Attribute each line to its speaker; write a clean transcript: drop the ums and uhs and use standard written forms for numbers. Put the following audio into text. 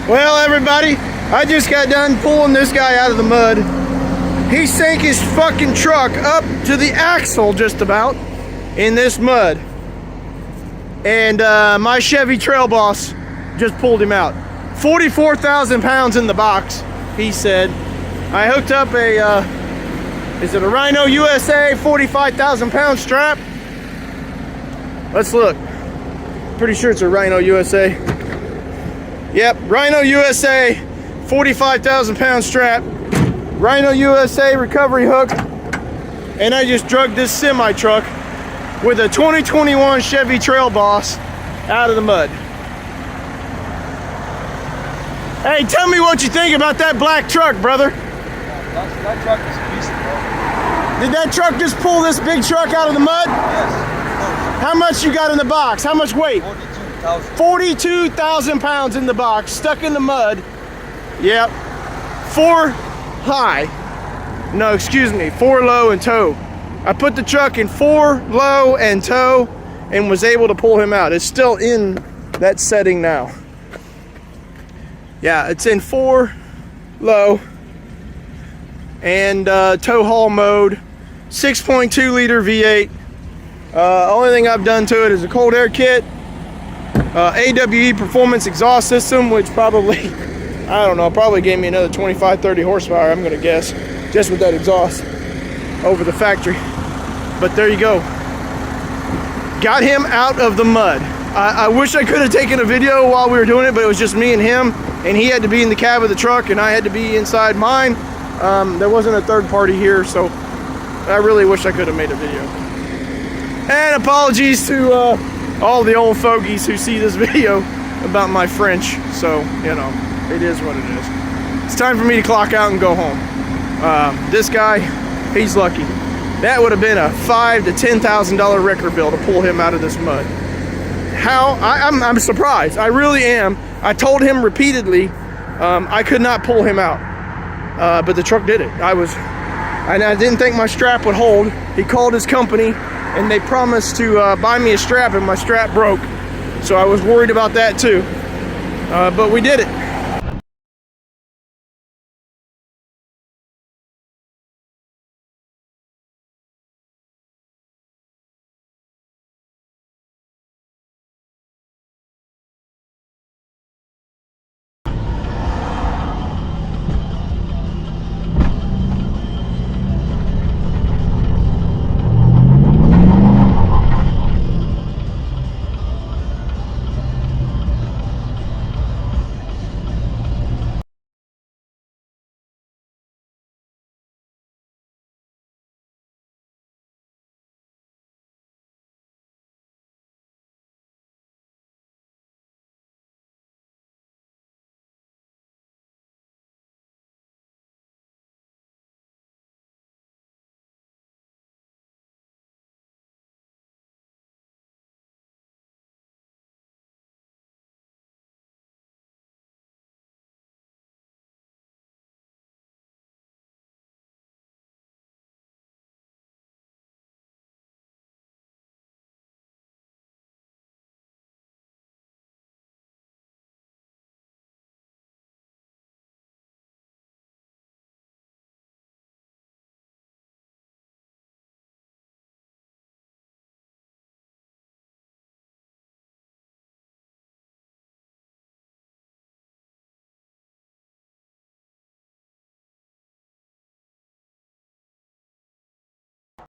Speaker 1: Well, everybody, I just got done pulling this guy out of the mud. He sank his fucking truck up to the axle just about in this mud. And my Chevy Trail Boss just pulled him out. 44,000 pounds in the box, he said. I hooked up a, is it a Rhino USA 45,000 pound strap? Let's look. Pretty sure it's a Rhino USA. Yep, Rhino USA 45,000 pound strap. Rhino USA recovery hook. And I just drugged this semi truck with a 2021 Chevy Trail Boss out of the mud. Hey, tell me what you think about that black truck, brother.
Speaker 2: That truck is a beast, bro.
Speaker 1: Did that truck just pull this big truck out of the mud?
Speaker 2: Yes.
Speaker 1: How much you got in the box? How much weight?
Speaker 2: 42,000.
Speaker 1: 42,000 pounds in the box, stuck in the mud. Yep. 4 high. No, excuse me, 4 low and tow. I put the truck in 4 low and tow and was able to pull him out. It's still in that setting now. Yeah, it's in 4 low and tow haul mode. 6.2 liter V8. Only thing I've done to it is a cold air kit, AWE performance exhaust system, which probably, I don't know, probably gave me another 25-30 horsepower, I'm gonna guess, just with that exhaust over the factory. But there you go. Got him out of the mud. I wish I could have taken a video while we were doing it, but it was just me and him, and he had to be in the cab of the truck and I had to be inside mine. There wasn't a third party here, so I really wish I could have made a video. And apologies to all the old fogies who see this video about my French. So, you know, it is what it is. It's time for me to clock out and go home. This guy, he's lucky. That would have been a $5,000 to $10,000 record bill to pull him out of this mud. How? I'm surprised. I really am. I told him repeatedly I could not pull him out, but the truck did it. I didn't think my strap would hold. He called his company and they promised to buy me a strap, and my strap broke. So I was worried about that too. But we did it.